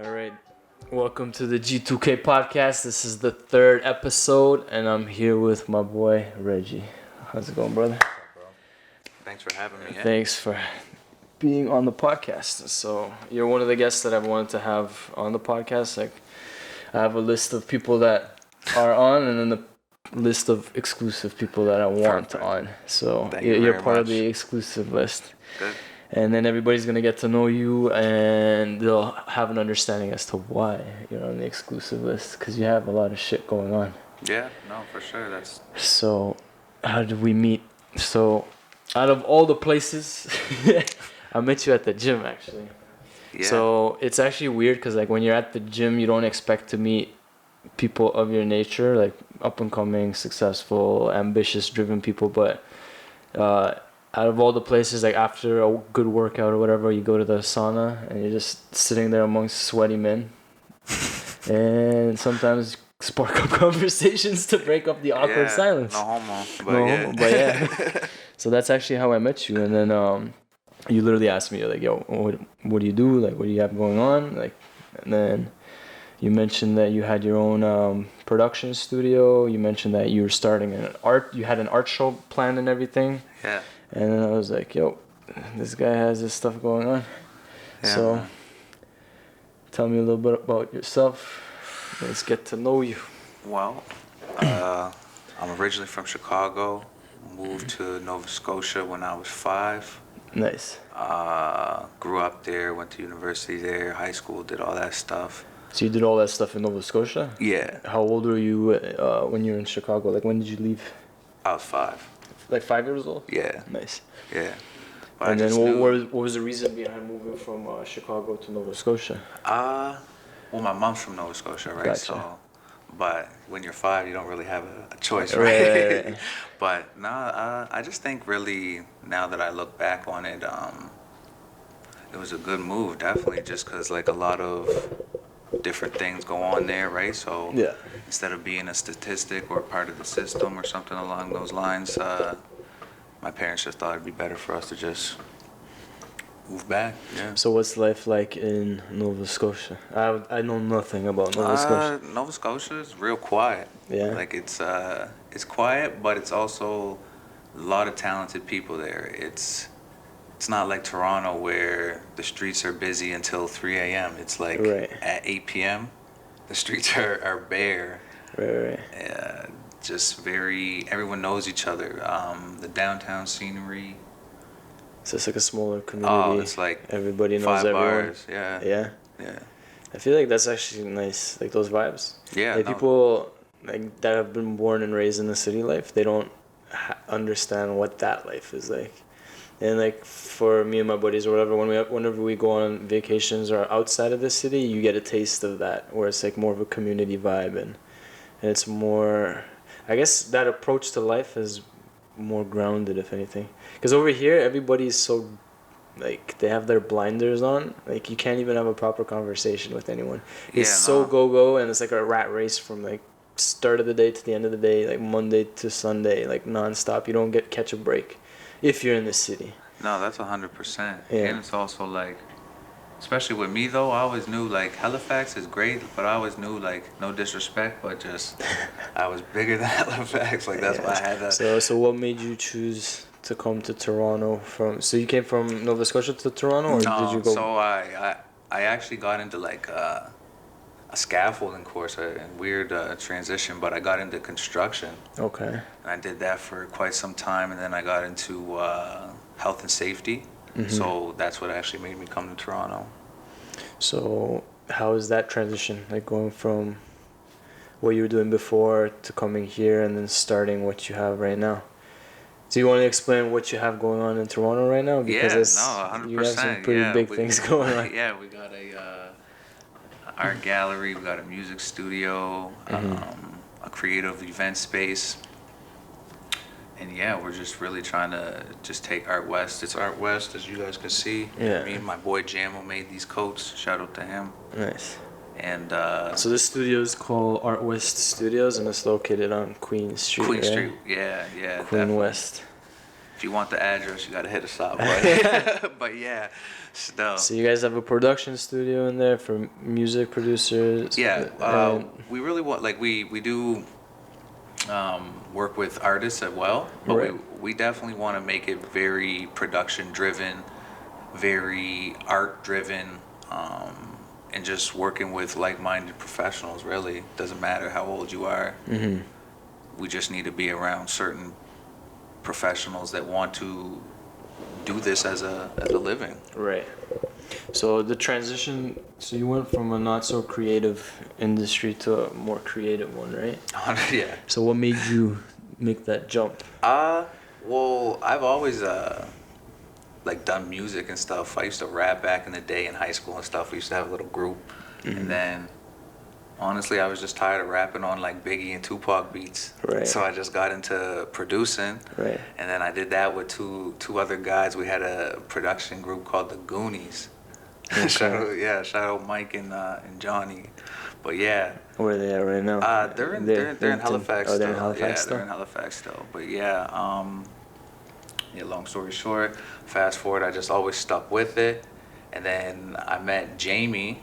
All right. Welcome to the G2K podcast. This is the third episode, and I'm here with my boy, Reggie. How's it going, brother? What's up, bro? Thanks for having me. Thanks for being on the podcast. So, you're one of the guests that I've wanted to have on the podcast. Like, I have a list of people that are on, and then the list of exclusive people that I want on. So, you're part of the exclusive list. Good. And then everybody's going to get to know you, and they'll have an understanding as to why you're on the exclusive list, because you have a lot of shit going on. Yeah, no, for sure. So, how did we meet? So, out of all the places, I met you at the gym, actually. Yeah. So, it's actually weird, because like when you're at the gym, you don't expect to meet people of your nature, like up-and-coming, successful, ambitious, driven people, but... out of all the places, like after a good workout or whatever, you go to the sauna and you're just sitting there amongst sweaty men, and sometimes spark up conversations to break up the awkward silence. No homo, but yeah. So that's actually how I met you, and then you literally asked me like, "Yo, what do you do? Like, what do you have going on?" Like, and then you mentioned that you had your own production studio. You mentioned that you were starting you had an art show planned and everything. Yeah. And then I was like, yo, this guy has this stuff going on. Yeah, so, man. Tell me a little bit about yourself. Let's get to know you. Well, I'm originally from Chicago. Moved to Nova Scotia when I was 5. Nice. Grew up there, went to university there, high school, did all that stuff. So you did all that stuff in Nova Scotia? Yeah. How old were you when you were in Chicago? Like, when did you leave? I was 5. Like 5 years old? Yeah. Nice. Yeah. But And then what was the reason behind moving from Chicago to Nova Scotia? Well, my mom's from Nova Scotia, right? Gotcha. So, but when you're 5, you don't really have a choice, right? Right. But I just think really now that I look back on it, it was a good move, definitely, just because like a lot of different things go on there, right? So Yeah. instead of being a statistic or part of the system or something along those lines, my parents just thought it'd be better for us to just move back. Yeah. So what's life like in Nova Scotia? I know nothing about Nova Scotia. Nova Scotia is real quiet. Yeah. Like it's quiet, but it's also a lot of talented people there. It's not like Toronto where the streets are busy until 3 a.m. It's like at 8 p.m. the streets are bare. Right. Just everyone knows each other. The downtown scenery. So it's like a smaller community. Oh, it's like everybody knows 5 everyone. bars. Yeah. Yeah. I feel like that's actually nice. Like those vibes. Yeah. Like people like that have been born and raised in the city life, they don't understand what that life is like. And like for me and my buddies or whatever, whenever we go on vacations or outside of the city, you get a taste of that, where it's like more of a community vibe, and it's more, I guess that approach to life is more grounded, if anything. Because over here, everybody's so, like, they have their blinders on. Like, you can't even have a proper conversation with anyone. It's so go-go, and it's like a rat race from like start of the day to the end of the day, like Monday to Sunday, like nonstop. You don't catch a break if you're in the city. No, that's 100%. Yeah. And it's also like, especially with me though, I always knew like Halifax is great, but I always knew like, no disrespect, but just I was bigger than Halifax. Like that's why I had that. So what made you choose to come to Toronto so you came from Nova Scotia to Toronto, or did you go? So I actually got into like a scaffolding course, a weird transition, but I got into construction. Okay. And I did that for quite some time, and then I got into health and safety. Mm-hmm. So that's what actually made me come to Toronto. So how is that transition, like going from what you were doing before to coming here and then starting what you have right now? Do you want to explain what you have going on in Toronto right now? Because 100%. You have some pretty big things going on. Yeah, we got a art gallery, we got a music studio, a creative event space. And yeah, we're just really trying to just take Art West. It's Art West, as you guys can see. Yeah. Me and my boy Jamo made these coats. Shout out to him. Nice. And so this studio is called Art West Studios, and it's located on Queen Street. Queen right? Street, yeah, Queen definitely. West. If you want the address, you gotta hit us up. But yeah, Still. So you guys have a production studio in there for music producers? Yeah, we really want, like, we do work with artists as well, but Right. we definitely want to make it very production driven, very art driven, and just working with like-minded professionals. Really, doesn't matter how old you are. Mm-hmm. We just need to be around certain professionals that want to do this as a living. Right. So the transition, so you went from a not so creative industry to a more creative one, right? Yeah. So what made you make that jump? Well, I've always like done music and stuff. I used to rap back in the day in high school and stuff. We used to have a little group, and then honestly, I was just tired of rapping on like Biggie and Tupac beats. Right. So I just got into producing. Right. And then I did that with two other guys. We had a production group called the Goonies. Okay. shout out Mike and Johnny. But yeah. Where are they at right now? They're in Halifax still. They're in Halifax still? They're in Halifax still. But yeah, long story short, fast forward, I just always stuck with it. And then I met Jamie,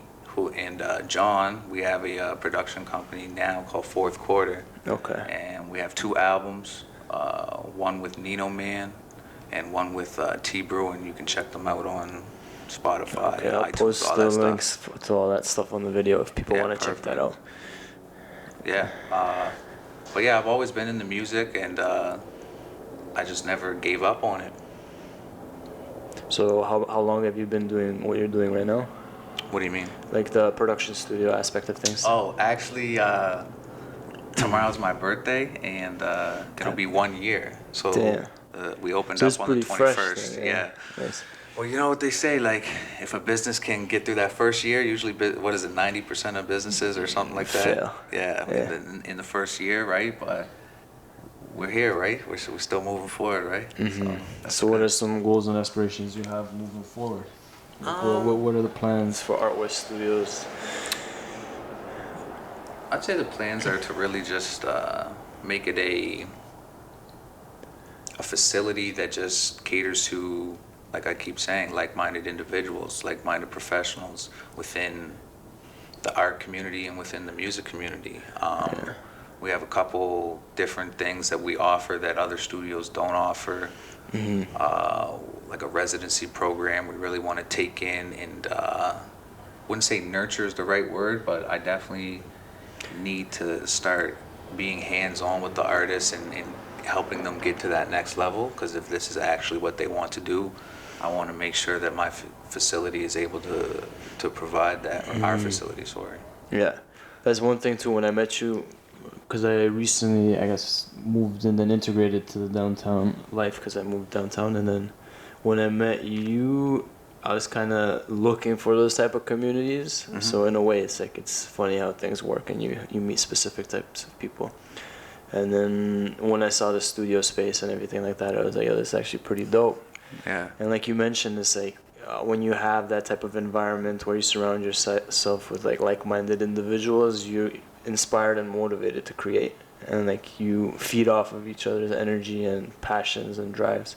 and John. We have a production company now called 4thQuent. Okay. And we have 2 albums, one with Nino Man and one with T Brew, and you can check them out on Spotify, Okay, I'll iTunes, post all the that links stuff. to all that stuff on the video if people Yeah, want to check that perfect. out. Yeah, but yeah, I've always been into music, and I just never gave up on it. So how long have you been doing what you're doing right now? What do you mean? Like the production studio aspect of things? Oh, actually, tomorrow's my birthday, and it'll be 1 year. So we opened So it's up on the pretty fresh 21st. then, Yeah. Nice. Well, you know what they say, like, if a business can get through that first year, usually, what is it, 90% of businesses or something like that? Fail. Yeah, in the first year, right? But we're here, right? We're still moving forward, right? Mm-hmm. So what are some goals and aspirations you have moving forward? Like, what are the plans for Art West Studios? I'd say the plans are to really just make it a facility that just caters to, like I keep saying, like-minded individuals, like-minded professionals within the art community and within the music community. We have a couple different things that we offer that other studios don't offer. Like a residency program we really want to take in, and wouldn't say nurture is the right word, but I definitely need to start being hands-on with the artists and helping them get to that next level, because if this is actually what they want to do, I want to make sure that my facility is able to provide that, or our facility, sorry. Yeah, that's one thing too. When I met you, because I recently, I guess, moved and then integrated to the downtown life because I moved downtown, and then when I met you, I was kind of looking for those type of communities. So in a way, it's funny how things work, and you meet specific types of people. And then when I saw the studio space and everything like that, I was like, oh, this is actually pretty dope. Yeah. And like you mentioned, it's like when you have that type of environment where you surround yourself with like-minded individuals, you're inspired and motivated to create, and like you feed off of each other's energy and passions and drives.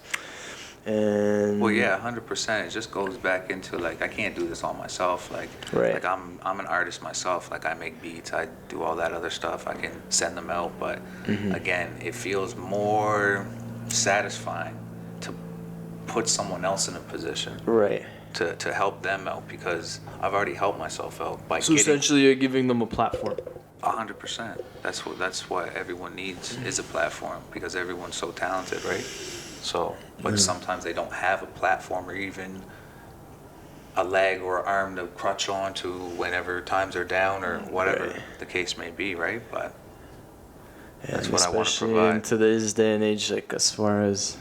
And well, yeah, 100%. It just goes back into, like, I can't do this all myself. Like, right. Like I'm an artist myself. Like, I make beats, I do all that other stuff. I can send them out, but again, it feels more satisfying to put someone else in a position, right, to help them out, because I've already helped myself out by so getting. Essentially, you're giving them a platform. 100%. That's what everyone needs, is a platform, because everyone's so talented, right? So, but sometimes they don't have a platform or even a leg or arm to crutch on to whenever times are down or whatever the case may be, right? But that's what I want to provide. In today's day and age, like as far as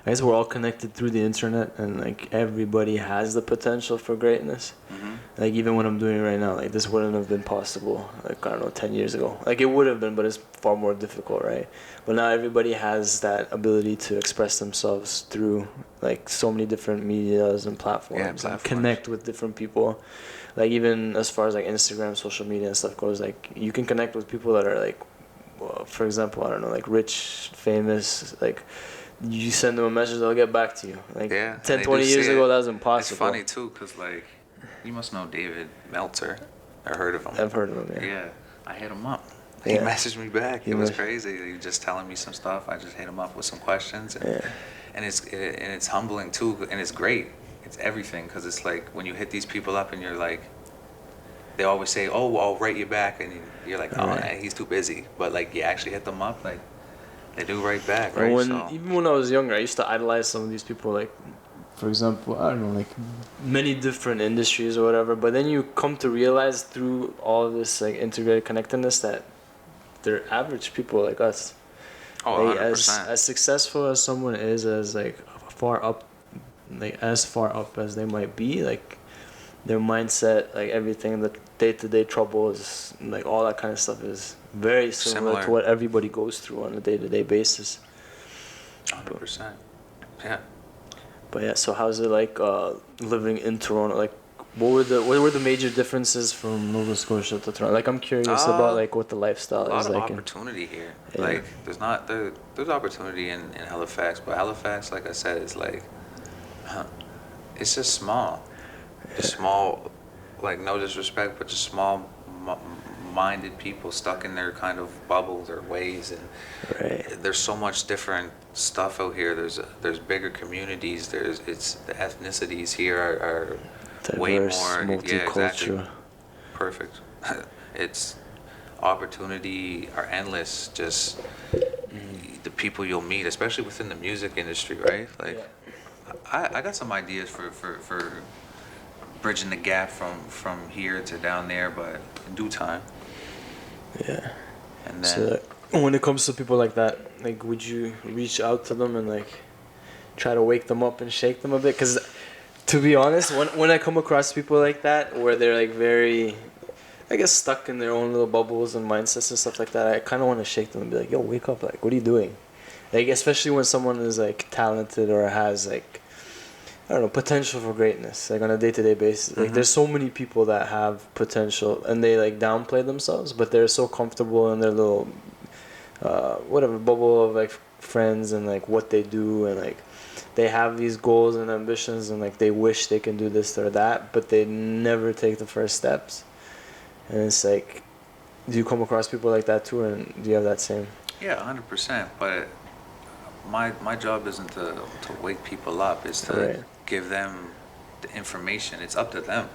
I guess we're all connected through the internet, and like everybody has the potential for greatness. Like even what I'm doing right now, like this wouldn't have been possible, like I don't know, 10 years ago. Like it would have been, but it's far more difficult, right? But now everybody has that ability to express themselves through like so many different medias and platforms, and connect with different people. Like even as far as like Instagram, social media and stuff goes, like you can connect with people that are like, well, for example, I don't know, like rich, famous, like you send them a message, they'll get back to you. Like Yeah, 10, 20 years ago, that was impossible. It's funny too, cause like, you must know David Meltzer. I heard of him. I've heard of him. Yeah. Yeah, I hit him up. Yeah. He messaged me back. It was crazy. He was just telling me some stuff. I just hit him up with some questions, and it's humbling too, and it's great. It's everything, cause it's like when you hit these people up and you're like, they always say, "Oh, I'll write you back," and you're like, "Oh, nah, he's too busy." But like, you actually hit them up, like they do write back, right? Even when I was younger, I used to idolize some of these people. Like, for example, I don't know, like many different industries or whatever. But then you come to realize through all of this like integrated connectedness that they're average people like us. Oh, like, 100%. As successful as someone is, as like far up as they might be, like their mindset, like everything, the day-to-day troubles, like all that kind of stuff is very similar to what everybody goes through on a day-to-day basis. 100%. Yeah. But yeah, so how's it like living in Toronto? Like, what were the major differences from Nova Scotia to Toronto? Like, I'm curious about like what the lifestyle is like. A lot of opportunity here. Yeah. Like, there's opportunity in Halifax, but Halifax, like I said, is like, it's just small. Just small, like, no disrespect, but just small-minded people stuck in their kind of bubble, their ways, and there's so much different stuff out here. There's bigger communities. The ethnicities here are diverse, way more multicultural. Yeah, exactly. Perfect. It's opportunity are endless. Just the people you'll meet, especially within the music industry, right? Like, I got some ideas for bridging the gap from here to down there, but in due time. Yeah. And then, so when it comes to people like that, like, would you reach out to them and like try to wake them up and shake them a bit? Because to be honest, when I come across people like that, where they're like very, I guess, stuck in their own little bubbles and mindsets and stuff like that, I kind of want to shake them and be like, yo, wake up, like, what are you doing? Like, especially when someone is like talented or has like, I don't know, potential for greatness, like on a day-to-day basis. Like, there's so many people that have potential and they like downplay themselves, but they're so comfortable in their little whatever bubble of like friends and like what they do, and like they have these goals and ambitions and like they wish they can do this or that, but they never take the first steps. And it's like, do you come across people like that too, and do you have that same? Yeah, 100%. But my job isn't to wake people up. It's to give them the information. It's up to them.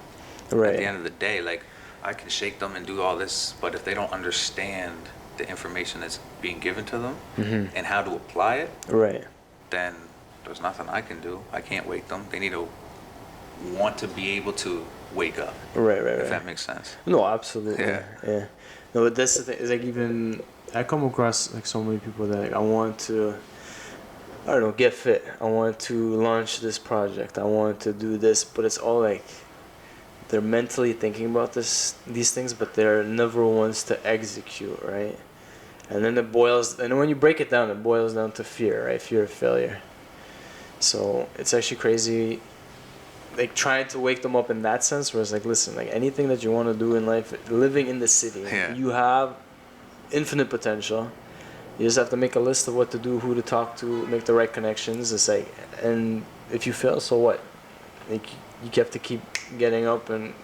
At the end of the day, like, I can shake them and do all this, but if they don't understand the information that's being given to them and how to apply it, then there's nothing I can do. I can't wake them. They need to want to be able to wake up. If that makes sense. No, absolutely. Yeah. No, but that's the thing. Is like, even I come across like so many people that like, I want to, I don't know, get fit. I want to launch this project. I want to do this, but it's all like they're mentally thinking about these things, but they're never ones to execute, right? And then and when you break it down to fear, right? Fear of failure. So it's actually crazy, like trying to wake them up in that sense, where it's like, listen, like anything that you want to do in life, living in the city, you have infinite potential. You just have to make a list of what to do, who to talk to, make the right connections. It's like, and if you fail, so what? Like, you have to keep getting up and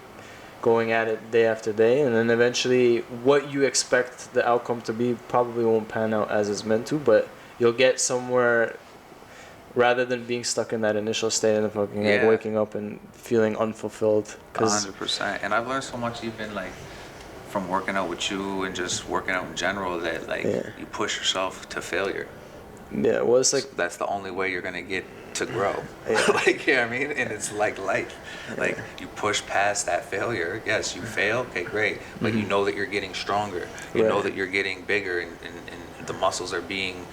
going at it day after day, and then eventually what you expect the outcome to be probably won't pan out as it's meant to, but you'll get somewhere, rather than being stuck in that initial state and fucking like waking up and feeling unfulfilled. 100%. And I've learned so much, even like from working out with you and just working out in general, that like you push yourself to failure. Yeah, well, it's like that's the only way you're gonna get to grow. Like, you know what I mean? And it's like life. Like, you push past that failure. Yes, you fail. Okay, great. But you know that you're getting stronger. You know that you're getting bigger, and the muscles are being,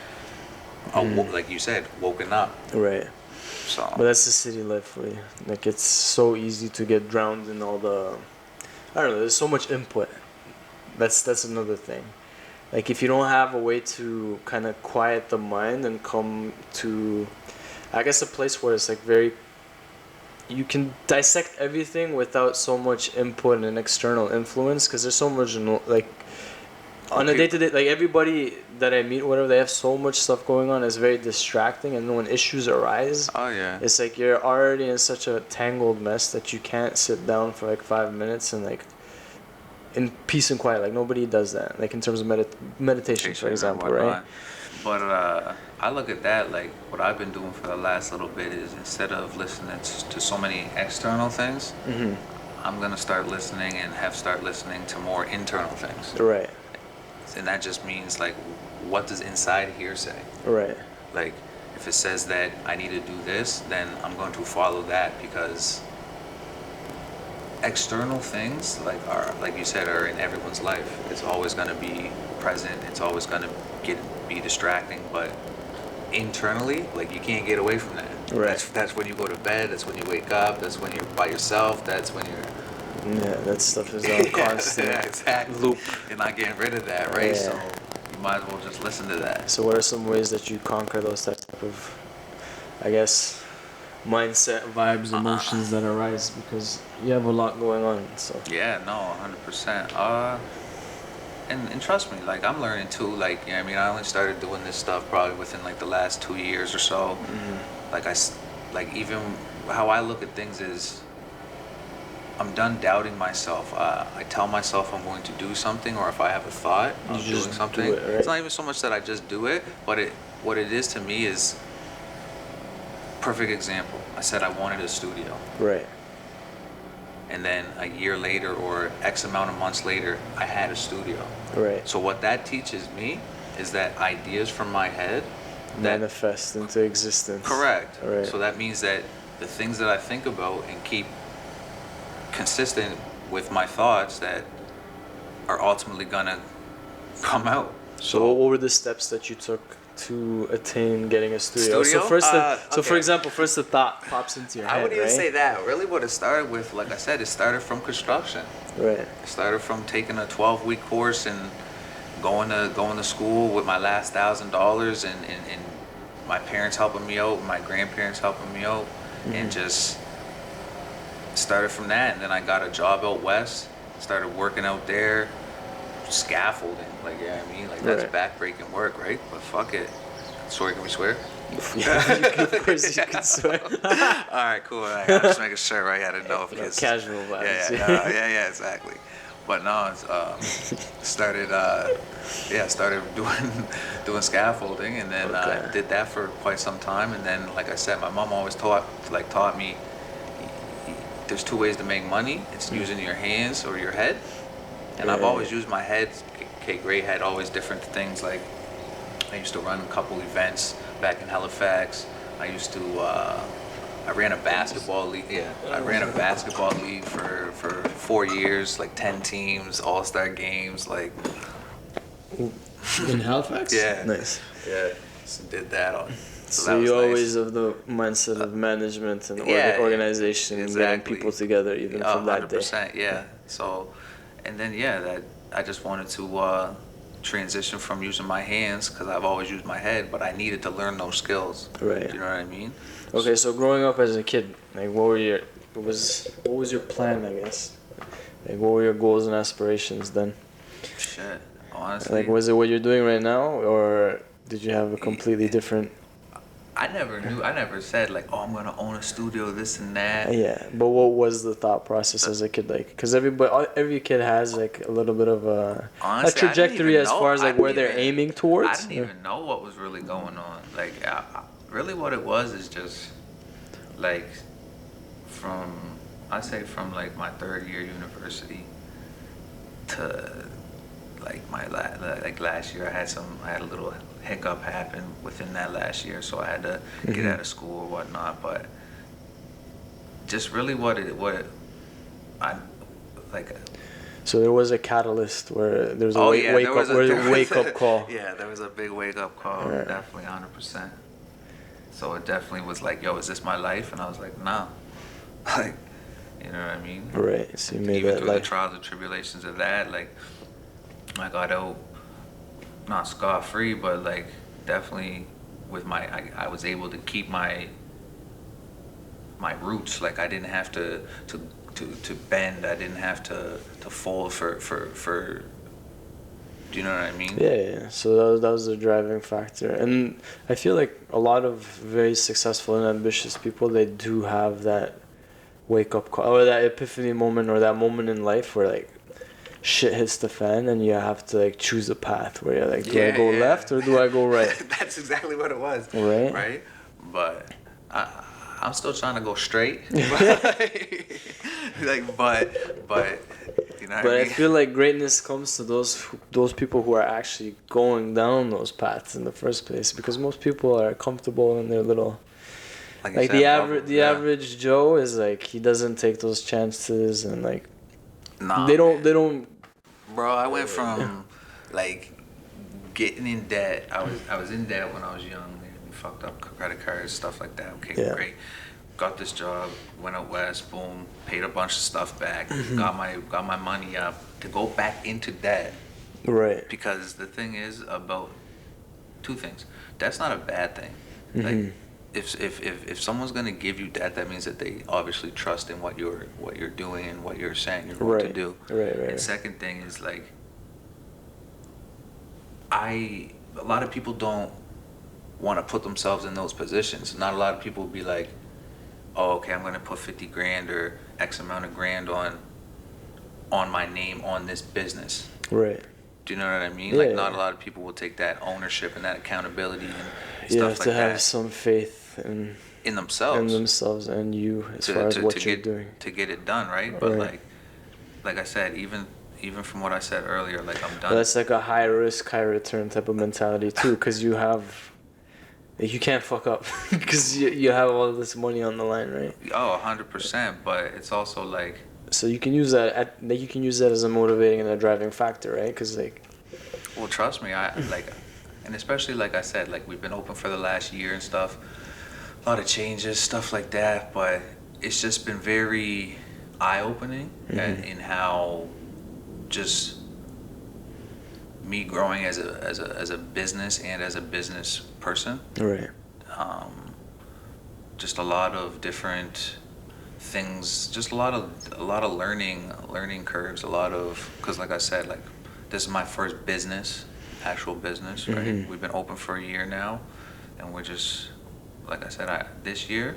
like you said, woken up. So. But that's the city life for you. Like, it's so easy to get drowned in all the, I don't know, there's so much input. That's another thing. Like, if you don't have a way to kind of quiet the mind and come to, I guess, a place where it's like you can dissect everything without so much input and external influence, because there's so much like on a day-to-day, like everybody that I meet, whatever, they have so much stuff going on. It's very distracting, and then when issues arise, Oh yeah. it's like you're already in such a tangled mess that you can't sit down for like 5 minutes and like in peace and quiet. Like nobody does that. Like in terms of meditation, for example, right? But I look at that like what I've been doing for the last little bit is instead of listening to so many external things, I'm gonna start listening to more internal things. Right. And that just means like, what does inside here say? Right. Like, if it says that I need to do this, then I'm going to follow that, because external things like you said are in everyone's life. It's always going to be present. It's always going to be distracting, but internally, like, you can't get away from that. Right. That's when you go to bed. That's when you wake up. That's when you're by yourself. That's when you're that stuff is on constant exactly. loop. You're not getting rid of that, right? Yeah. So you might as well just listen to that. So what are some ways that you conquer those type of, I guess, mindset, vibes, emotions that arise because you have a lot going on? So Yeah, no, 100%. And trust me, like, I'm learning too. Like, you know what I mean, I only started doing this stuff probably within like the last 2 years or so. Like even how I look at things is, I'm done doubting myself. I tell myself I'm going to do something, or if I have a thought of doing something, do it, right? It's not even so much that I just do it, but what it is to me is, perfect example. I said I wanted a studio. Right. And then a year later or X amount of months later, I had a studio. Right. So what that teaches me is that ideas from my head manifest into existence. Correct. Right. So that means that the things that I think about and keep consistent with my thoughts that are ultimately gonna come out. So what were the steps that you took to attain getting a studio? Studio? So first, Okay. for example, first the thought pops into your head. I wouldn't even right? say that. Really, what it started with, like I said, it started from construction. Right. It started from taking a 12-week course and going to school with my last $1,000 and my parents helping me out, my grandparents helping me out, and just started from that. And then I got a job out west, started working out there, scaffolding, like, yeah, I mean, like, that's back-breaking work, right? But fuck it. Sorry, can we swear? Yeah, of course you can swear. All right, cool. I'm just making sure, right? I didn't know if kids. Casual vibes. Yeah, exactly. But no, it's started doing scaffolding, and then did that for quite some time. And then, like I said, my mom always taught me there's two ways to make money. It's using your hands or your head. And I've always used my head. K Gray had always different things. Like, I used to run a couple events back in Halifax. I ran a basketball league. Yeah, I ran a basketball league for 4 years, like 10 teams, all-star games, like. In Halifax? Yeah. Nice. Yeah, so did that all. So you always have the mindset of management and organization and getting people together, even from that day. 100%, yeah. So, and then that I just wanted to transition from using my hands, because I've always used my head, but I needed to learn those skills. Right. You know what I mean? Okay, so growing up as a kid, like what was your plan, I guess? Like what were your goals and aspirations then? Shit, honestly. Like was it what you're doing right now, or did you have a completely different? I never said like, oh, I'm gonna own a studio, this and that. Yeah, but what was the thought process as a kid like? Because every kid has like a little bit of a trajectory as far as like where they're aiming towards. I didn't even know what was really going on. Like, really what it was is just like from like my third year university to like my last year, I had a little hiccup happen within that last year, so I had to get out of school or whatnot. But just really So there was a catalyst where there was a wake up call. Yeah, there was a big wake up call, definitely 100%. So it definitely was like, yo, is this my life? And I was like, nah. Like, you know what I mean? Right. So you made even that through life. the trials and tribulations of that, like, I got out not scot-free, but like definitely with I was able to keep my roots. Like, I didn't have to bend. I didn't have to fold for Do you know what I mean? Yeah. So that was the driving factor, and I feel like a lot of very successful and ambitious people, they do have that wake up call or that epiphany moment or that moment in life where like shit hits the fan and you have to like choose a path where you're like, do I go left or do I go right? That's exactly what it was. Right. Right. But I'm still trying to go straight. Like, but you know what But I I mean? feel like greatness comes to those people who are actually going down those paths in the first place, because most people are comfortable in their little. Like the average Joe is like, he doesn't take those chances, and like they don't. Bro, I went from like getting in debt. I was in debt when I was young. We fucked up credit cards, stuff like that. Okay, great. Got this job, went out west, boom, paid a bunch of stuff back, got my money up to go back into debt. Right. Because the thing is about two things. That's not a bad thing. Like if someone's gonna give you debt, that means that they obviously trust in what you're doing and what you're saying you're going to do. Right. And second thing is like, a lot of people don't want to put themselves in those positions. Not a lot of people will be like, oh, okay, I'm going to put 50 grand or X amount of grand on my name on this business. Right. Do you know what I mean? Yeah, Like, not a lot of people will take that ownership and that accountability and stuff like that. You have to have some faith in themselves and you as far as what you're doing to get it done, right? But like I said, even from what I said earlier, like, I'm done. But that's like a high risk, high return type of mentality too, because you have. You can't fuck up because you have all this money on the line, right? Oh, 100%. But it's also like. So you can use that. You can use that as a motivating and a driving factor, right? Because like. Well, trust me, I like, and especially like I said, like, we've been open for the last year and stuff. A lot of changes, stuff like that. But it's just been very eye-opening in how just me growing as a business and as a business person. Right. Just a lot of different things, just a lot of learning curves, a lot of, because like I said, like, this is my first actual business, right? We've been open for a year now, and we're just, like I said, this year,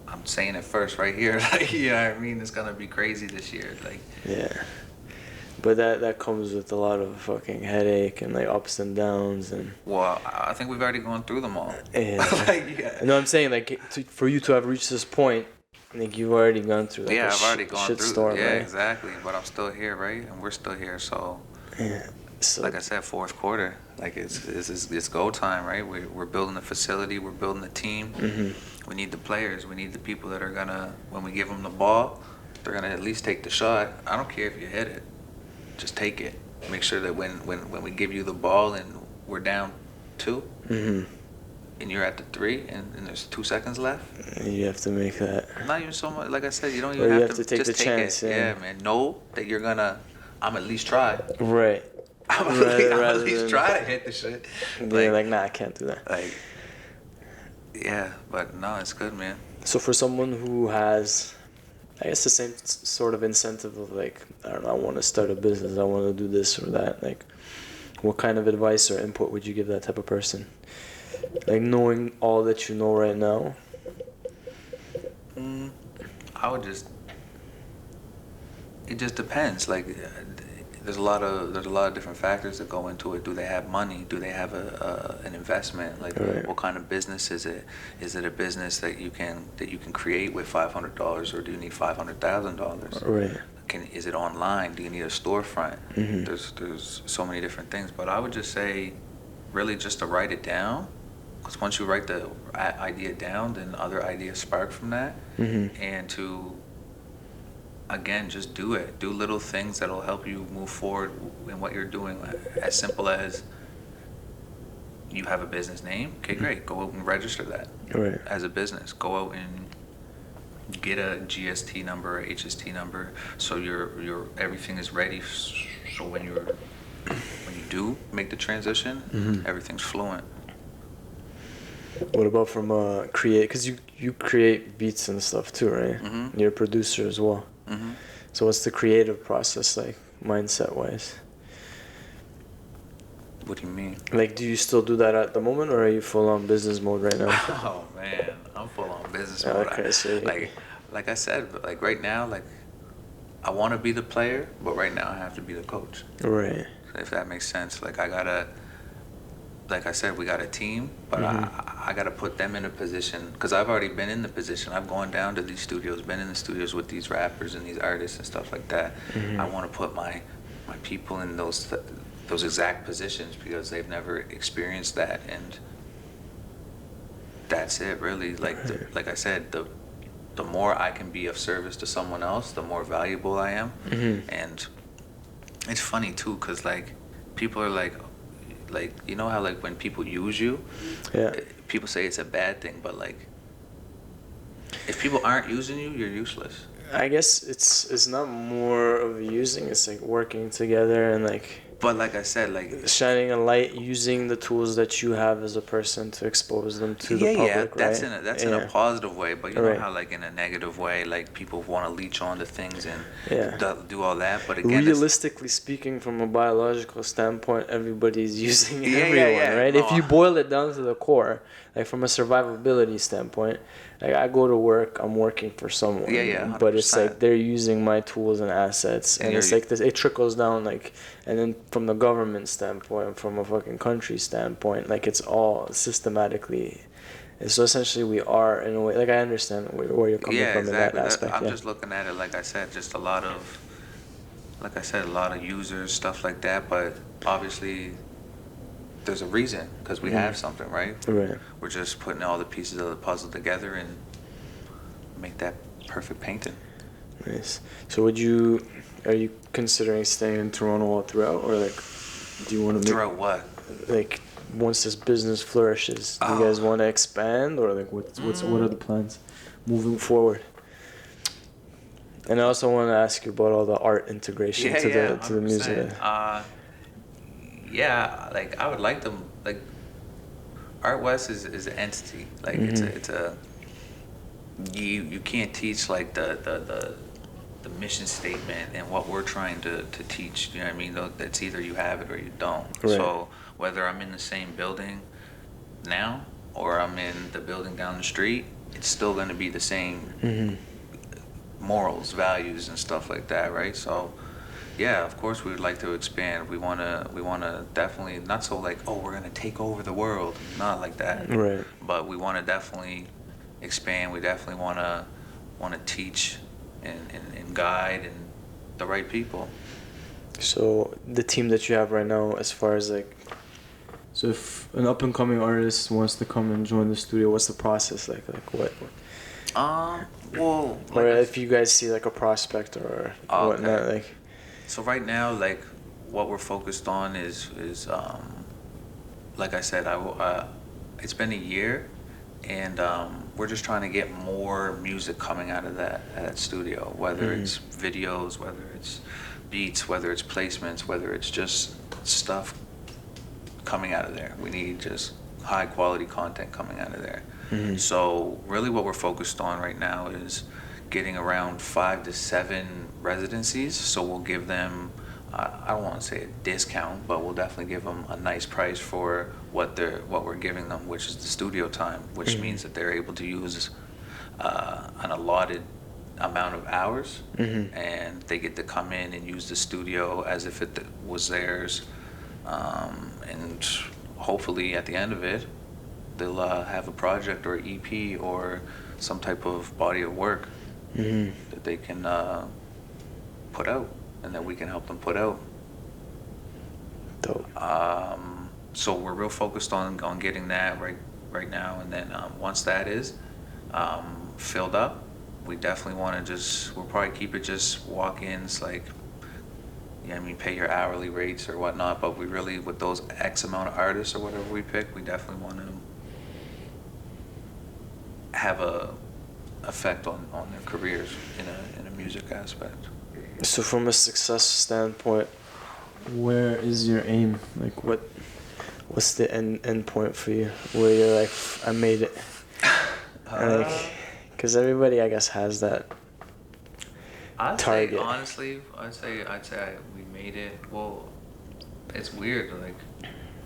I'm saying it first right here, like, you know what I mean? It's gonna be crazy this year, like. Yeah. But that comes with a lot of fucking headache and like ups and downs and. Well, I think we've already gone through them all. Yeah. No, I'm saying like for you to have reached this point, like you've already gone through. Like, I've already gone through. Storm, yeah, right? exactly. But I'm still here, right? And we're still here, so. Yeah. So, like I said, fourth quarter, like it's go time, right? We're building a facility, we're building a team. We need the players, we need the people that are gonna, when we give them the ball, they're gonna at least take the shot. I don't care if you hit it. Just take it. Make sure that when we give you the ball and we're down 2, and you're at the 3, and there's 2 seconds left. You have to make that. Not even so much. Like I said, you don't even have to take just the chance. It. Yeah, man. Know that you're gonna. I'm at least try. Right. I'm at least try to hit the shit. Like, nah, I can't do that. Like. Yeah, but no, it's good, man. So for someone who has, I guess, the same sort of incentive of like, I don't know, I want to start a business, I want to do this or that, like, what kind of advice or input would you give that type of person? Like, knowing all that you know right now? I would just, it just depends. Like, there's a lot of different factors that go into it. Do they have money? Do they have an investment? Like, what kind of business is it? Is it a business that you can create with $500, or do you need $500,000? Right. Is it online? Do you need a storefront? There's so many different things. But I would just say, really, just to write it down. Because once you write the idea down, then other ideas spark from that. And to, again, just do it. Do little things that'll help you move forward in what you're doing. As simple as, you have a business name. Okay, great. Go out and register that as a business. Go out and get a GST number or HST number, so your everything is ready. So when you do make the transition, everything's fluent. What about from create? Because you create beats and stuff too, right? You're a producer as well. So what's the creative process like, mindset wise? What do you mean? Like, do you still do that at the moment, or are you full on business mode right now? Oh man, I'm full on business mode. Okay, so Like I said, like right now, like I want to be the player, but right now I have to be the coach. right. If that makes sense. Like I gotta, like I said, we got a team, but I gotta put them in a position because I've already been in the position. I've gone down to these studios, been in the studios with these rappers and these artists and stuff like that. I want to put my people in those exact positions because they've never experienced that, and that's it really. Like I said, the more I can be of service to someone else, the more valuable I am. And it's funny too, cause like people are like you know how like when people use you, people say it's a bad thing, but like if people aren't using you, you're useless. I guess it's not more of using, it's like working together and like. But like I said, like shining a light, using the tools that you have as a person to expose them to the public, that's right? that's in a positive way. But you know how like in a negative way, like people want to leech on to things and do all that. But again, realistically speaking, from a biological standpoint, everybody's using everyone, right? No. If you boil it down to the core, like from a survivability standpoint, like I go to work, I'm working for someone. 100%. But it's like they're using my tools and assets, and it's like this. It trickles down, like, and then from the government standpoint, from a fucking country standpoint, like it's all systematically. And so essentially, we are in a way. Like I understand where you're coming from in that aspect. I'm just looking at it like I said, just a lot of, like I said, a lot of users, stuff like that. But obviously, there's a reason because we have something, right? Right. We're just putting all the pieces of the puzzle together and make that perfect painting. Nice. So are you considering staying in Toronto all throughout, or like, do you want to throughout what? Like, once this business flourishes, do you guys want to expand, or like what are the plans moving forward? And I also want to ask you about all the art integration to the music. Yeah, like I would like them. Like Art West is an entity. Like it's a you can't teach like the mission statement and what we're trying to teach. You know what I mean? That's either you have it or you don't. Right. So whether I'm in the same building now or I'm in the building down the street, it's still going to be the same morals, values, and stuff like that, right? So. Yeah, of course we would like to expand. We wanna definitely not so like, oh, we're gonna take over the world, not like that. Right. But we wanna definitely expand. We definitely wanna teach and guide and the right people. So the team that you have right now, as far as like, so if an up and coming artist wants to come and join the studio, what's the process like? Like what? Well. Or if you guys see like a prospect or whatnot, like. So right now, like, what we're focused on is like I said, it's been a year, and we're just trying to get more music coming out of that studio, whether it's videos, whether it's beats, whether it's placements, whether it's just stuff coming out of there. We need just high quality content coming out of there. So really what we're focused on right now is getting around 5 to 7 residencies, so we'll give them I don't want to say a discount, but we'll definitely give them a nice price for what we're giving them, which is the studio time, which means that they're able to use an allotted amount of hours, and they get to come in and use the studio as if it was theirs, and hopefully at the end of it they'll have a project or EP or some type of body of work that they can put out and that we can help them put out. Dope. So we're real focused on getting that right now, and then once that is filled up, we definitely want to we'll probably keep it just walk-ins, like, I mean, pay your hourly rates or whatnot, but we really, with those X amount of artists or whatever we pick, we definitely want to have a effect on their careers in a music aspect. So from a success standpoint, where is your aim? Like what's the end point for you? Where you're like, I made it. Like, because everybody, I guess, has that target. Say, honestly, I'd say we made it. Well, it's weird. Like,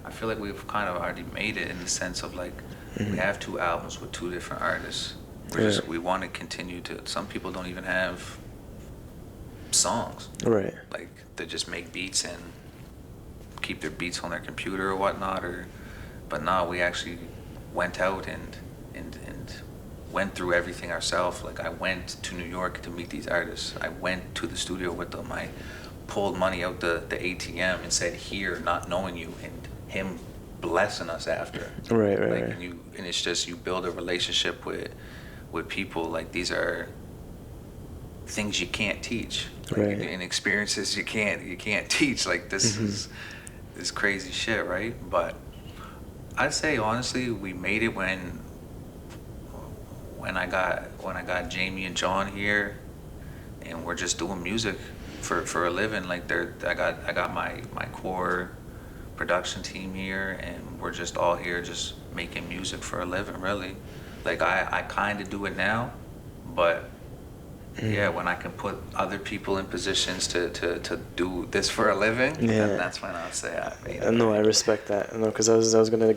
I feel like we've kind of already made it in the sense of like we have 2 albums with 2 different artists. We want to continue to. Some people don't even have songs. Right. Like they just make beats and keep their beats on their computer or whatnot. But now we actually went out and went through everything ourselves. Like I went to New York to meet these artists. I went to the studio with them. I pulled money out the ATM and said, "Here," not knowing you, and him blessing us after. Right. Like, and it's just you build a relationship with people. Like these are things you can't teach. Like, right. And experiences you can't teach. Like this is this crazy shit, right? But I'd say honestly, we made it when I got Jamie and John here, and we're just doing music for a living. Like I got my core production team here, and we're just all here just making music for a living, really. Like I kind of do it now, but yeah, when I can put other people in positions to do this for a living, then that's when I'll say I made it. No, I respect that. No, because I was gonna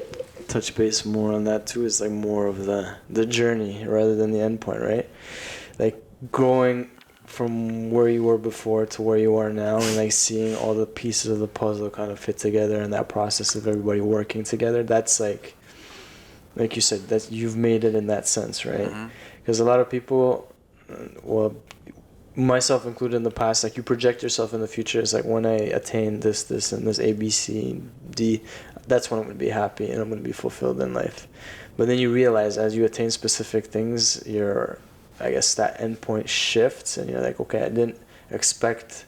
touch base more on that too. It's like more of the journey rather than the end point, right? Like growing from where you were before to where you are now, and like seeing all the pieces of the puzzle kind of fit together, and that process of everybody working together. That's like you said, that you've made it in that sense, right? Because a lot of people, well, myself included in the past, like you project yourself in the future. It's like when I attain this and this A, B, C, D, that's when I'm going to be happy and I'm going to be fulfilled in life. But then you realize as you attain specific things, I guess that endpoint shifts, and you're like, okay, I didn't expect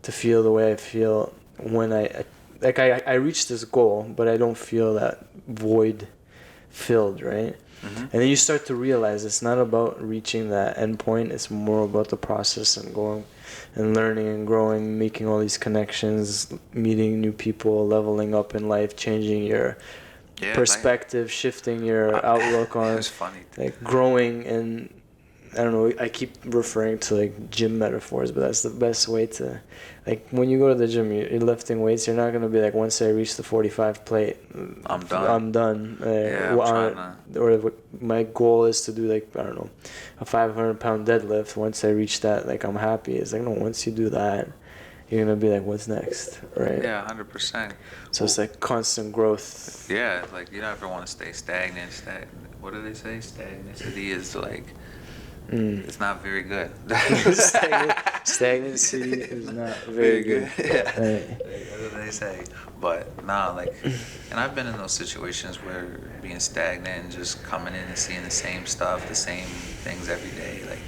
to feel the way I feel when I reached this goal, but I don't feel that void filled, right? And then you start to realize it's not about reaching that end point. It's more about the process and going and learning and growing, making all these connections, meeting new people, leveling up in life, changing your perspective, shifting your outlook on it's funny. Like growing. And I don't know, I keep referring to like gym metaphors, but that's the best way to, like when you go to the gym, you're lifting weights, you're not going to be like, once I reach the 45 plate, I'm done. Or my goal is to do like, I don't know, a 500-pound deadlift. Once I reach that, like I'm happy. It's like, no, once you do that, you're going to be like, what's next, right? Yeah, 100%. So it's like constant growth. Yeah, like you never want to stay stagnant. What do they say? Stagnicity is like, it's not very good. Stagnancy is not very good. Yeah. Right. That's what they say. But nah, like, and I've been in those situations where being stagnant and just coming in and seeing the same stuff, the same things every day, like,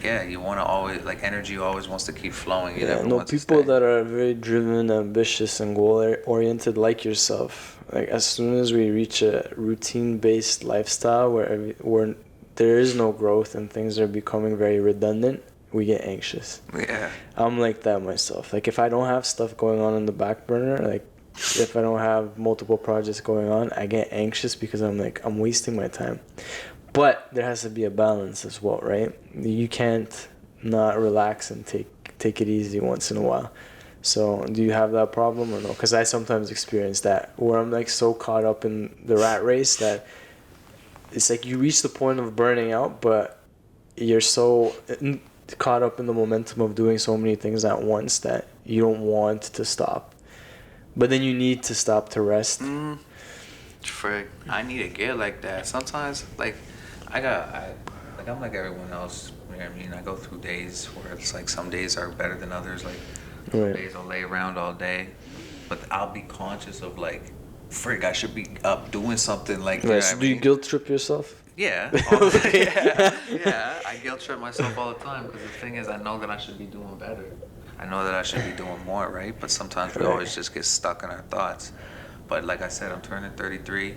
yeah, you want to always, like, energy always wants to keep flowing. People that are very driven, ambitious, and goal-oriented like yourself, like, as soon as we reach a routine-based lifestyle where there is no growth and things are becoming very redundant, we get anxious. Yeah. I'm like that myself. Like if I don't have stuff going on in the back burner, like if I don't have multiple projects going on, I get anxious because I'm like, I'm wasting my time. But there has to be a balance as well, right? You can't not relax and take it easy once in a while. So do you have that problem or no? Because I sometimes experience that where I'm like so caught up in the rat race that it's like you reach the point of burning out, but you're so caught up in the momentum of doing so many things at once that you don't want to stop. But then you need to stop to rest. Frick, I need to get like that. Sometimes, like, I'm like everyone else. You know what I mean? I go through days where it's like some days are better than others. Like, some days I'll lay around all day. But I'll be conscious of like, frick, I should be up doing something like that. So do you guilt trip yourself? Yeah. Yeah. I guilt trip myself all the time because the thing is, I know that I should be doing better. I know that I should be doing more, right? But sometimes we always just get stuck in our thoughts. But like I said, I'm turning 33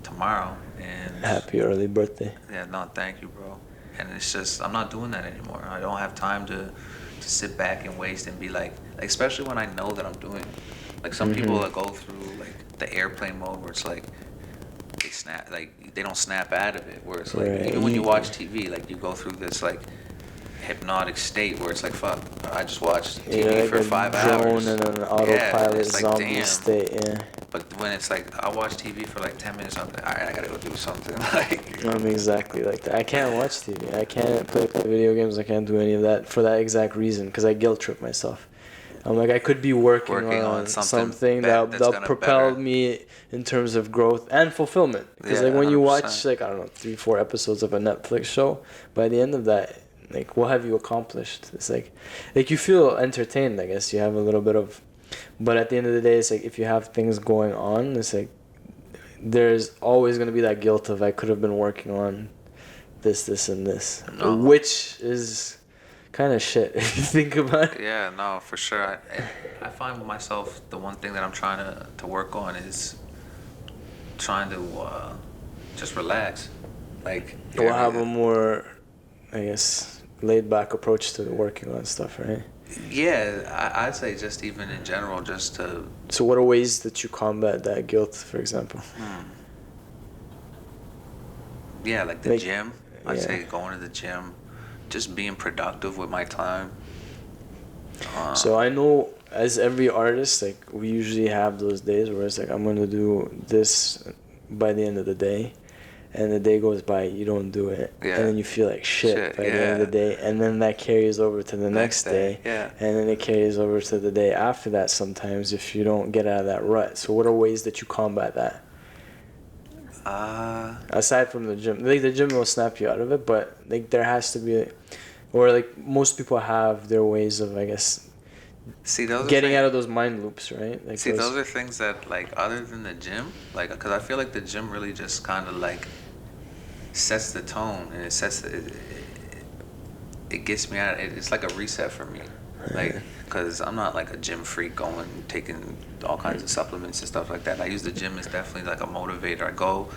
tomorrow, and happy early birthday. Yeah, no, thank you, bro. And it's just, I'm not doing that anymore. I don't have time to sit back and waste and be like, especially when I know that I'm doing. Like some people that go through like the airplane mode where it's like they snap, like they don't snap out of it. Where it's like even when you watch TV, like you go through this like hypnotic state where it's like, fuck, I just watched TV for 5 hours. Drone and an autopilot it's like, zombie damn. state. Yeah. when it's like I'll watch TV for like 10 minutes. I'm like, all right, I gotta go do something. Like I'm exactly like that. I can't watch TV. I can't play video games. I can't do any of that for that exact reason, because I guilt trip myself. I'm like, I could be working on something that'll propel me in terms of growth and fulfillment. Because like when 100%. you watch like, I don't know, 3-4 episodes of a Netflix show, by the end of that, like, what have you accomplished? It's like you feel entertained, I guess. You have a little bit of, but at the end of the day, it's like if you have things going on, it's like there's always gonna be that guilt of I could have been working on this, and this, which is kind of shit if you think about it. Yeah, no, for sure. I find with myself, the one thing that I'm trying to work on is trying to just relax. Like, we'll have a more, I guess, laid back approach to working on stuff, right? Yeah, I'd say just even in general, just to. So what are ways that you combat that guilt, for example? Yeah, like the gym. I'd say going to the gym, just being productive with my time. So I know, as every artist, like, we usually have those days where it's like, I'm going to do this by the end of the day. And the day goes by, you don't do it. Yeah. And then you feel like shit by the end of the day. And then that carries over to the next day. Yeah. And then it carries over to the day after that sometimes if you don't get out of that rut. So what are ways that you combat that? Aside from the gym. Like, the gym will snap you out of it, but like there has to be, or like most people have their ways of, I guess, getting out of those mind loops, right? Like, those are things that, like, other than the gym, like, because I feel like the gym really just kind of like sets the tone, and it gets me out. It's like a reset for me, like, because I'm not like a gym freak taking all kinds of supplements and stuff like that. I use the gym as definitely like a motivator. I go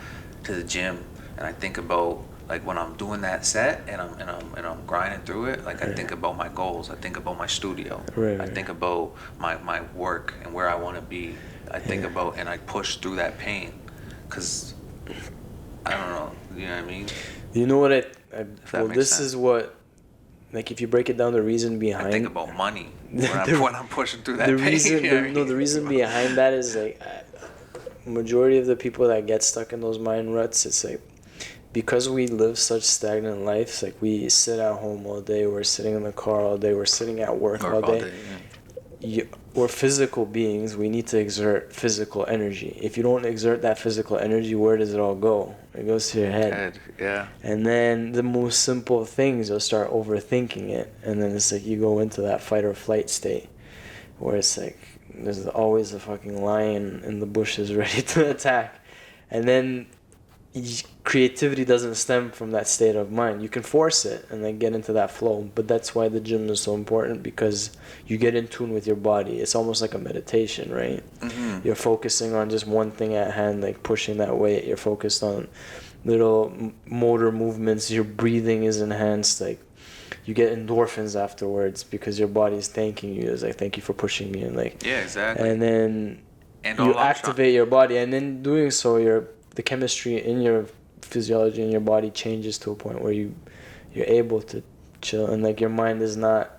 to the gym and I think about, like, when I'm doing that set and I'm grinding through it, like, I think about my goals. I think about my studio. I think about my work and where I want to be. I think about, and I push through that pain, because I don't know. You know what I mean? You know what well, this sense. Is what, like, if you break it down, the reason behind. I think about money when I'm pushing through that pain. The reason behind that is, like, majority of the people that get stuck in those mind ruts, it's like, because we live such stagnant lives, like, we sit at home all day, we're sitting in the car all day, we're sitting at work all day. We're physical beings. We need to exert physical energy. If you don't exert that physical energy, where does it all go? It goes to your head. Yeah. And then the most simple things, you'll start overthinking it. And then it's like you go into that fight or flight state where it's like there's always a fucking lion in the bushes ready to attack. And then creativity doesn't stem from that state of mind. You can force it and then get into that flow, but that's why the gym is so important, because you get in tune with your body. It's almost like a meditation, right? Mm-hmm. You're focusing on just one thing at hand, like pushing that weight. You're focused on little motor movements. Your breathing is enhanced. Like, you get endorphins afterwards because your body is thanking you. It's like, thank you for pushing me, and like, yeah, exactly. And then you activate your body, and in doing so, the chemistry in your physiology in your body changes to a point where you're able to chill, and like your mind is not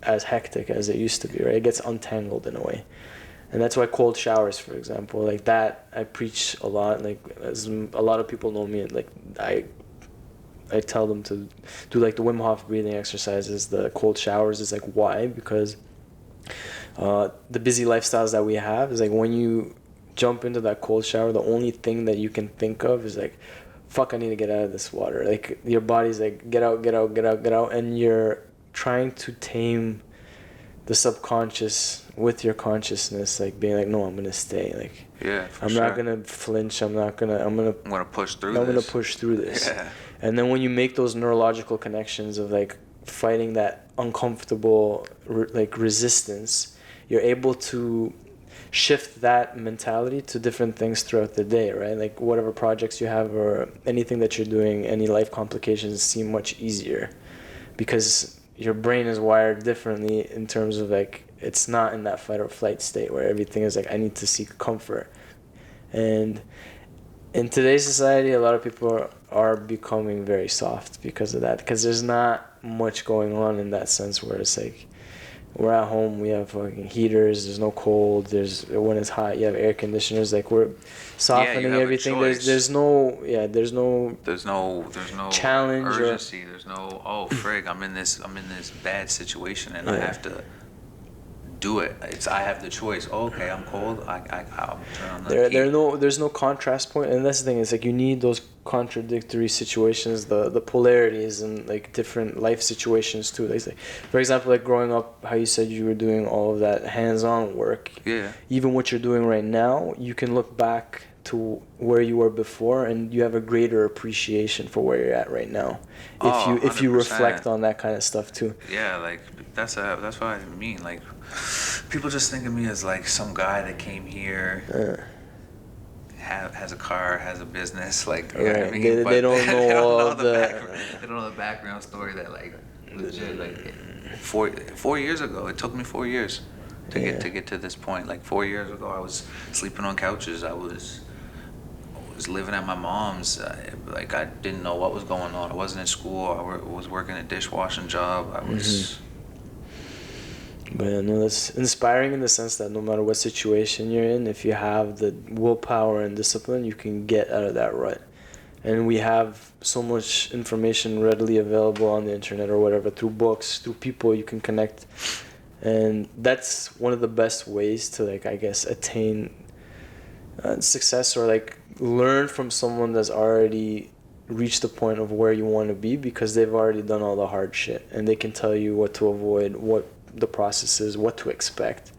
as hectic as it used to be, right? It gets untangled in a way. And that's why cold showers, for example, like that, I preach a lot. Like, as a lot of people know me, like I tell them to do like the Wim Hof breathing exercises, the cold showers. Is like, why? Because the busy lifestyles that we have is like, when you jump into that cold shower, the only thing that you can think of is like, fuck, I need to get out of this water. Like, your body's like, get out, and you're trying to tame the subconscious with your consciousness, like being like, no, I'm gonna stay. Like, yeah, I'm not gonna flinch. I'm gonna push through this. I'm gonna push through this. Yeah. And then when you make those neurological connections of like fighting that uncomfortable resistance, you're able to shift that mentality to different things throughout the day, right? Like, whatever projects you have or anything that you're doing, any life complications seem much easier because your brain is wired differently in terms of like, it's not in that fight or flight state where everything is like, I need to seek comfort. And in today's society, a lot of people are becoming very soft because of that, because there's not much going on in that sense where it's like, We're at home, we have fucking heaters, there's no cold, when it's hot, you have air conditioners, like we're softening everything. There's no challenge urgency. There's no, oh frig, I'm in this bad situation and I have to do it. I have the choice. Oh, okay, I'm cold. I'll turn on the heat. There's no contrast point, and that's the thing. It's like you need those contradictory situations, the polarities, and like different life situations too. Like, for example, like growing up, how you said you were doing all of that hands-on work. Yeah. Even what you're doing right now, you can look back to where you were before, and you have a greater appreciation for where you're at right now. If you reflect on that kind of stuff too. Yeah, like that's what I mean. Like, people just think of me as like some guy that came here, has a car, has a business. Like, you know what I mean? They don't know they don't know the background story that like legit like 4 years ago. It took me 4 years to get to this point. Like 4 years ago, I was sleeping on couches. I was living at my mom's. Like I didn't know what was going on. I wasn't in school. I was working a dishwashing job. I was. But yeah, no, that's inspiring in the sense that no matter what situation you're in, if you have the willpower and discipline, you can get out of that rut. And we have so much information readily available on the internet or whatever, through books, through people you can connect. And that's one of the best ways to, like, I guess, attain success, or like learn from someone that's already reached the point of where you want to be, because they've already done all the hard shit and they can tell you what to avoid, what the process is, what to expect.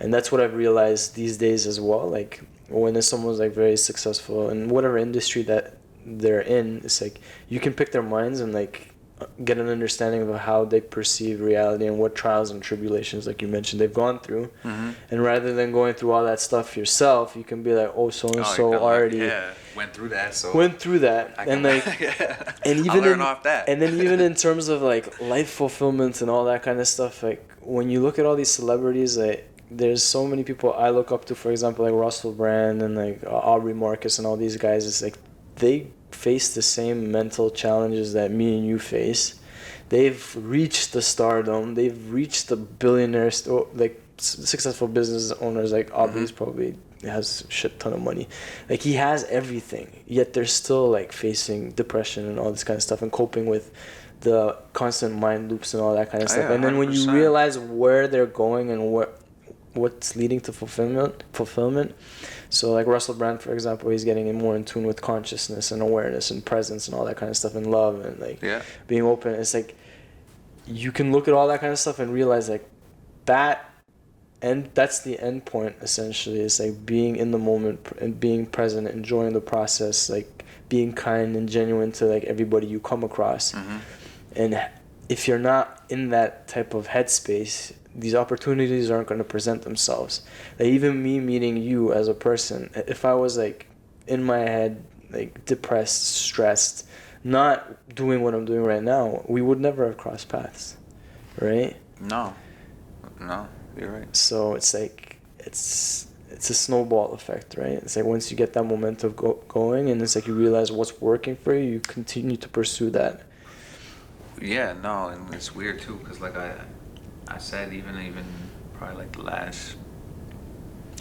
And that's what I've realized these days as well. Like when someone's like very successful in whatever industry that they're in, it's like you can pick their minds and like get an understanding of how they perceive reality and what trials and tribulations, like you mentioned, they've gone through. And rather than going through all that stuff yourself, you can be like, oh, so and so already went through that, and like and even I'll learn off that. And then even in terms of like life fulfillment and all that kind of stuff, like when you look at all these celebrities, like there's so many people I look up to, for example, like Russell Brand and like Aubrey Marcus and all these guys. It's like they face the same mental challenges that me and you face. They've reached the stardom. They've reached the billionaires, like successful business owners. Like Aubrey's probably has a shit ton of money. Like he has everything, yet they're still like facing depression and all this kind of stuff and coping with the constant mind loops and all that kind of stuff. And then when you realize where they're going and what's leading to fulfillment. So like Russell Brand, for example, he's getting more in tune with consciousness and awareness and presence and all that kind of stuff, and love and like being open. It's like you can look at all that kind of stuff and realize like that, and that's the end point essentially. It's like being in the moment and being present, enjoying the process, like being kind and genuine to like everybody you come across. And if you're not in that type of headspace, these opportunities aren't going to present themselves. Like even me meeting you as a person, if I was like in my head, like depressed, stressed, not doing what I'm doing right now, we would never have crossed paths, right? No, you're right. So it's like it's a snowball effect, right? It's like once you get that momentum going, and it's like you realize what's working for you, you continue to pursue that. Yeah, no, and it's weird too, because like I said, even probably like the last,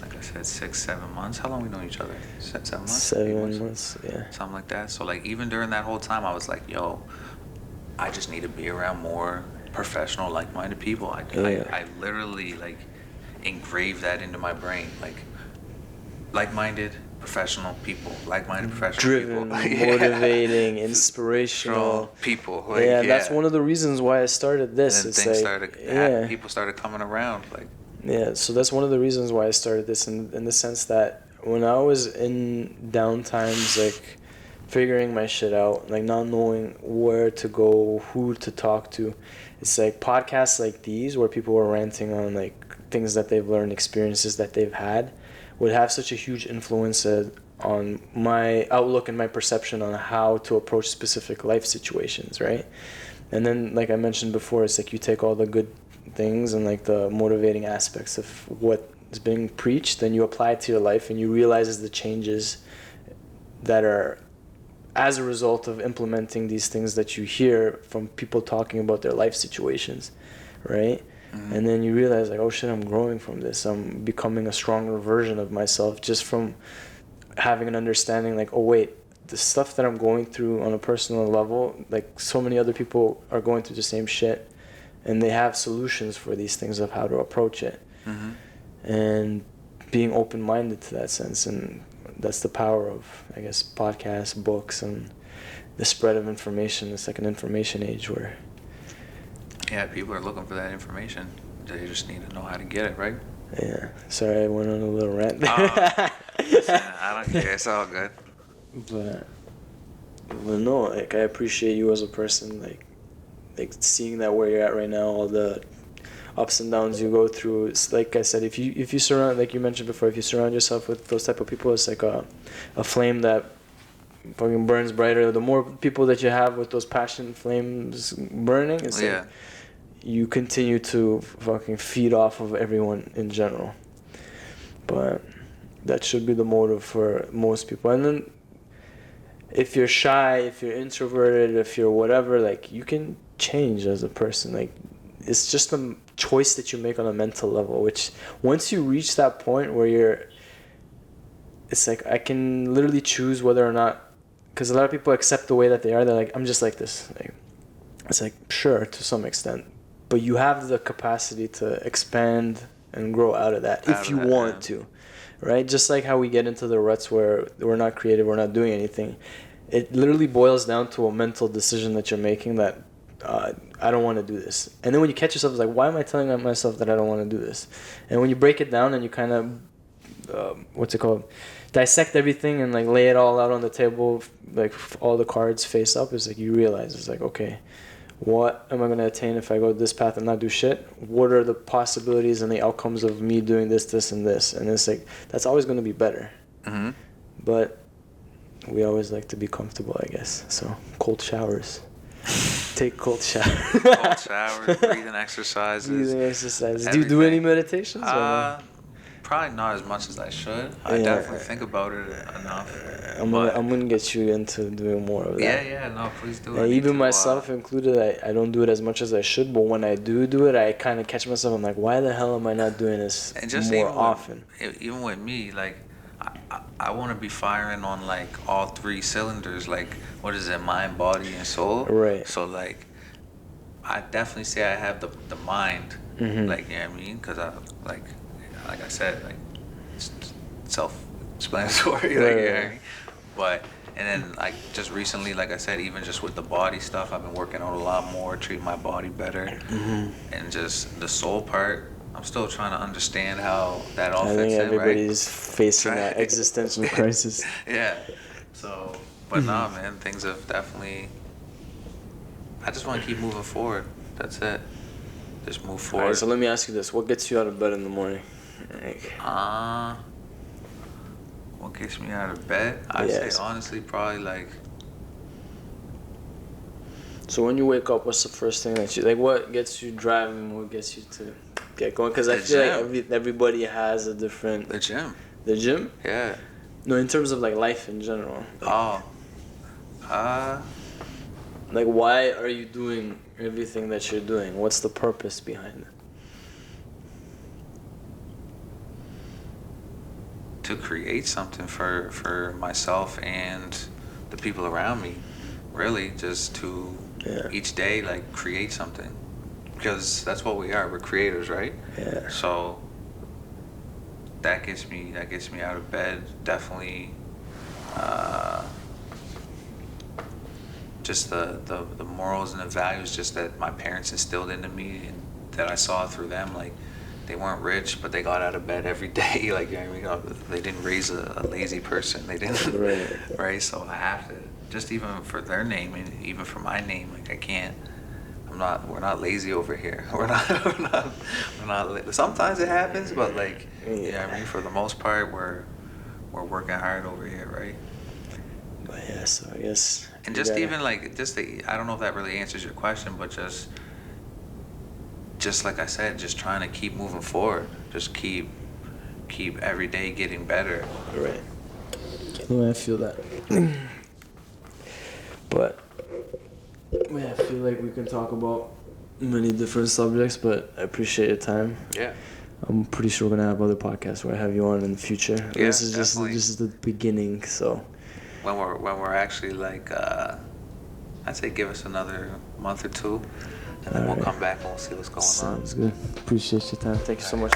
like I said, 6-7 months. How long we know each other? 7 months? 7 months, yeah. Something like that. So like even during that whole time, I was like, yo, I just need to be around more professional, like-minded people. I literally like engraved that into my brain, like-minded professional people, driven, motivating, inspirational people. That's one of the reasons why I started this. And then people started coming around, like. Yeah, so that's one of the reasons why I started this, in the sense that when I was in down times, like figuring my shit out, like not knowing where to go, who to talk to, it's like podcasts like these where people were ranting on like things that they've learned, experiences that they've had, would have such a huge influence on my outlook and my perception on how to approach specific life situations, right? And then, like I mentioned before, it's like you take all the good things and like the motivating aspects of what is being preached, then you apply it to your life and you realize the changes that are as a result of implementing these things that you hear from people talking about their life situations, right? And then you realize, like, oh shit, I'm growing from this. I'm becoming a stronger version of myself just from having an understanding, like, oh wait, the stuff that I'm going through on a personal level, like, so many other people are going through the same shit, and they have solutions for these things of how to approach it. And being open-minded to that sense, and that's the power of, I guess, podcasts, books, and the spread of information. It's like an information age where... Yeah, people are looking for that information. They just need to know how to get it, right? Yeah. Sorry, I went on a little rant there. I don't care. It's all good. But no, like, I appreciate you as a person, like seeing that where you're at right now, all the ups and downs you go through. It's like I said, if you surround, like you mentioned before, if you surround yourself with those type of people, it's like a flame that fucking burns brighter. The more people that you have with those passion flames burning, it's like you continue to fucking feed off of everyone in general. But that should be the motive for most people. And then if you're shy, if you're introverted, if you're whatever, like, you can change as a person. Like, it's just a choice that you make on a mental level, which once you reach that point where it's like, I can literally choose whether or not, because a lot of people accept the way that they are. They're like, I'm just like this. Like, it's like, sure, to some extent, but you have the capacity to expand and grow out of that if you want to, right? Just like how we get into the ruts where we're not creative, we're not doing anything. It literally boils down to a mental decision that you're making that I don't want to do this. And then when you catch yourself, it's like, why am I telling myself that I don't want to do this? And when you break it down and you kind of, dissect everything and, like, lay it all out on the table, like, all the cards face up, it's like you realize, it's like, okay, what am I going to attain if I go this path and not do shit? What are the possibilities and the outcomes of me doing this, this, and this? And it's like, that's always going to be better. But we always like to be comfortable, I guess. So, cold showers. Take cold showers. Cold showers, breathing exercises. Do you do any meditations? Probably not as much as I should. I definitely think about it enough. I'm gonna get you into doing more of that. Yeah, no, please do. Even myself included, I don't do it as much as I should, but when I do it, I kind of catch myself. I'm like, why the hell am I not doing this more often? Even with me, like, I want to be firing on, like, all three cylinders, like, what is it, mind, body, and soul? Right. So, like, I definitely say I have the mind, like, you know what I mean? Because like I said, like, it's self-explanatory, like, you know what I mean? But, and then, like, just recently, like I said, even just with the body stuff, I've been working on a lot more, treating my body better. And just the soul part, I'm still trying to understand how that all fits in, right? I think everybody's facing that existential crisis. Yeah. So, but nah, man, things have definitely... I just want to keep moving forward. That's it. Just move forward. All right, so let me ask you this. What gets you out of bed in the morning? What gets me out of bed? I'd say, honestly, probably, like... So when you wake up, what's the first thing that you... Like, what gets you driving? What gets you to get going? Because I feel like everybody has a different... The gym. The gym? Yeah. No, in terms of, like, life in general. Like, why are you doing everything that you're doing? What's the purpose behind it? To create something for myself and the people around me, really, just to each day, like, create something, because that's what we are. We're creators, right? Yeah. So that gets me out of bed, definitely. Just the morals and the values just that my parents instilled into me and that I saw through them, like, they weren't rich, but they got out of bed every day. Like, you know, I mean, they didn't raise a lazy person. They didn't, right? So I have to, just even for their name and even for my name, like, I can't. We're not lazy over here. We're not. Sometimes it happens, but, like, you know what I mean. For the most part, we're working hard over here, right? But yeah, so I guess. And just even like I don't know if that really answers your question, but just like I said, just trying to keep moving forward. Just keep every day getting better. Right. Well, I feel that. But I feel like we can talk about many different subjects, but I appreciate your time. Yeah. I'm pretty sure we're gonna have other podcasts where I have you on in the future. Yeah, this is definitely. just the beginning. So when we're actually like, I'd say give us another month or two, and then we'll come back and we'll see what's going on. Sounds good. Appreciate your time. Thank you so much.